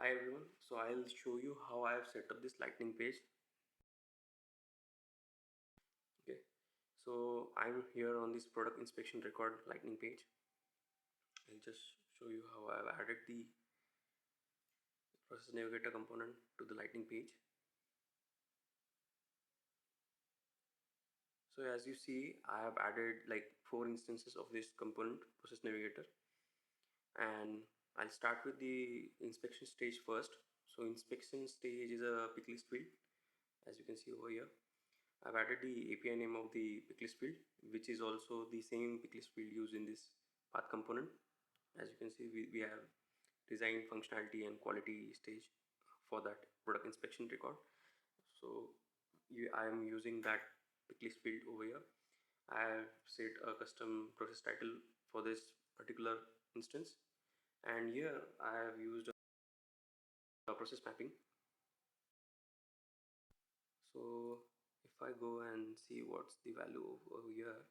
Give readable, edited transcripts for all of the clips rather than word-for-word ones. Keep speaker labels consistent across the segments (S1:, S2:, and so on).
S1: Hi everyone, so I'll show you how I have set up this lightning page. Okay, so I'm here on this product inspection record lightning page. I'll just show you how I've added the process navigator component to the lightning page. So as you see, I have added like 4 instances of this component process navigator, and I'll start with the inspection stage first. So inspection stage is a pick list field, as you can see over here. I've added the API name of the picklist field, which is also the same picklist field used in this path component. As you can see, we have design, functionality, and quality stage for that product inspection record. So I am using that picklist field over here. I have set a custom process title for this particular instance, and here I have used a process mapping. So if I go and see what's the value over here,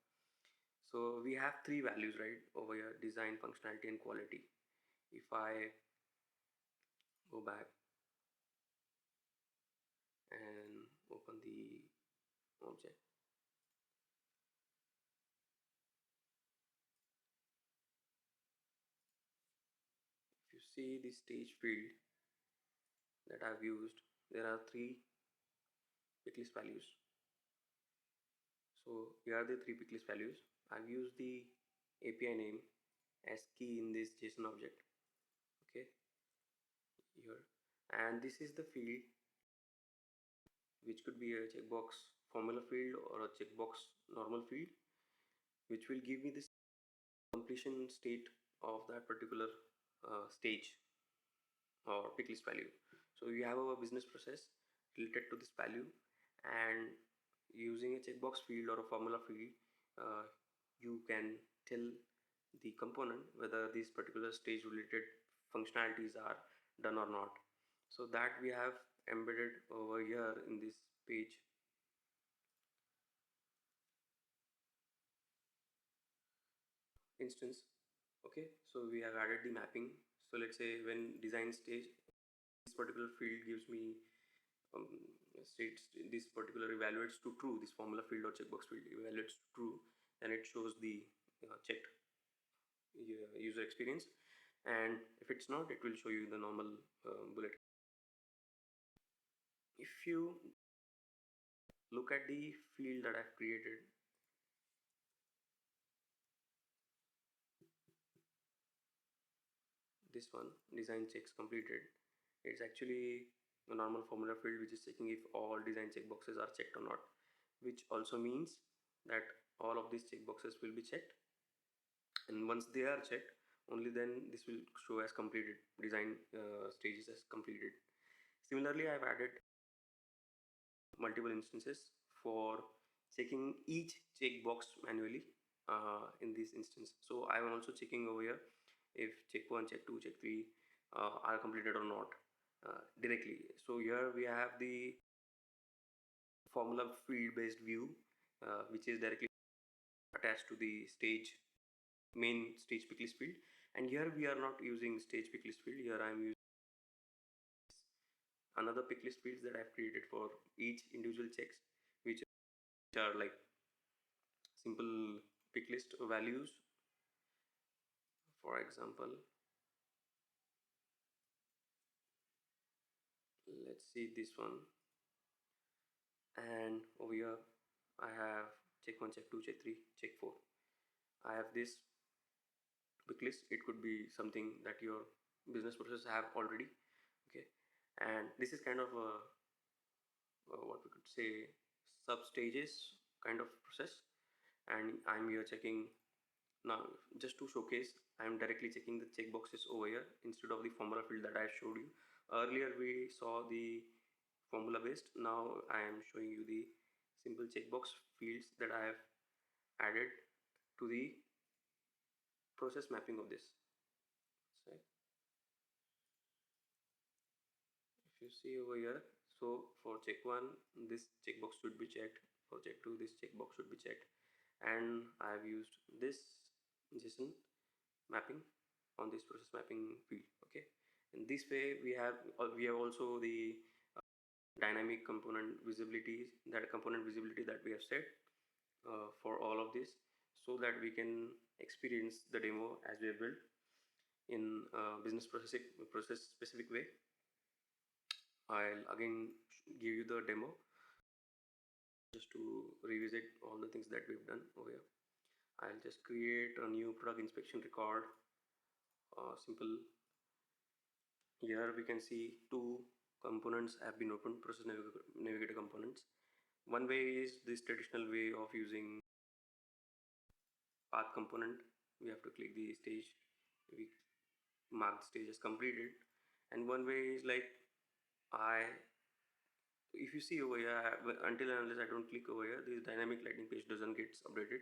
S1: so we have 3 values right over here: design, functionality, and quality. If I go back and open the object, if you see the stage field that I've used, there are 3 picklist values. So here are the 3 picklist values. I've used the API name as key in this JSON object. Okay, here, and this is the field, which could be a checkbox formula field or a checkbox normal field, which will give me this completion state of that particular stage or picklist value. So you have a business process related to this value, and using a checkbox field or a formula field, you can tell the component whether these particular stage related functionalities are done or not. So that we have embedded over here in this page. Instance. Okay, so we have added the mapping. So let's say when design stage, this particular field gives me states this particular evaluates to true, this formula field or checkbox field evaluates to true, then it shows the checked user experience, and if it's not, it will show you the normal bullet. If you look at the field that I've created, this one, design checks completed, it's actually a normal formula field which is checking if all design checkboxes are checked or not, which also means that all of these checkboxes will be checked, and once they are checked, only then this will show as completed, design stages as completed. Similarly, I've added multiple instances for checking each checkbox manually in this instance. So I'm also checking over here if check 1, check 2, check 3 are completed or not directly. So here we have the formula field based view which is directly attached to the stage main stage picklist field, and here we are not using stage picklist field. Here I am using another picklist fields that I've created for each individual checks, which are like simple picklist values. For example, let's see this one, and over here I have check 1, check 2, check 3, check 4. I have this picklist. It could be something that your business process have already. Okay, and this is kind of a what we could say sub stages kind of process, and I'm here checking now just to showcase. I'm directly checking the checkboxes over here instead of the formula field that I showed you earlier. We saw the formula based, now I am showing you the simple checkbox fields that I have added to the process mapping of this. So if you see over here, so for check 1 this checkbox should be checked, for check 2 this checkbox should be checked, and I have used this JSON mapping on this process mapping field. Okay, In this way, we have also the dynamic component visibility, that we have set for all of this, so that we can experience the demo as we have built in process specific way. I'll again give you the demo just to revisit all the things that we've done over here. I'll just create a new product inspection record. Simple. Here we can see two components have been opened, Process Navigator components. One way is this traditional way of using path component. We have to click the stage, we mark the stage as completed. And one way is like, if you see over here, until and unless I don't click over here, this dynamic lightning page doesn't get updated.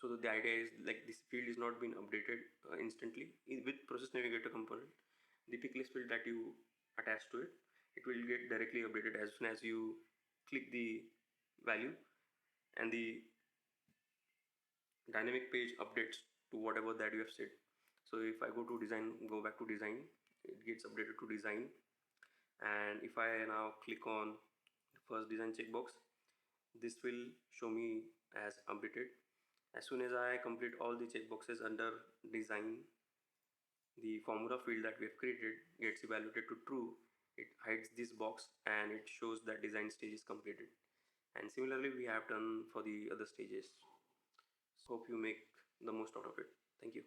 S1: So the idea is like this field is not being updated instantly. With Process Navigator component, the pick list field that you attach to it, it will get directly updated as soon as you click the value, and the dynamic page updates to whatever that you have set. So if I go back to design, it gets updated to design. And if I now click on the first design checkbox, this will show me as updated. As soon as I complete all the checkboxes under design, the formula field that we have created gets evaluated to true. It hides this box and it shows that design stage is completed. And similarly, we have done for the other stages. So hope you make the most out of it. Thank you.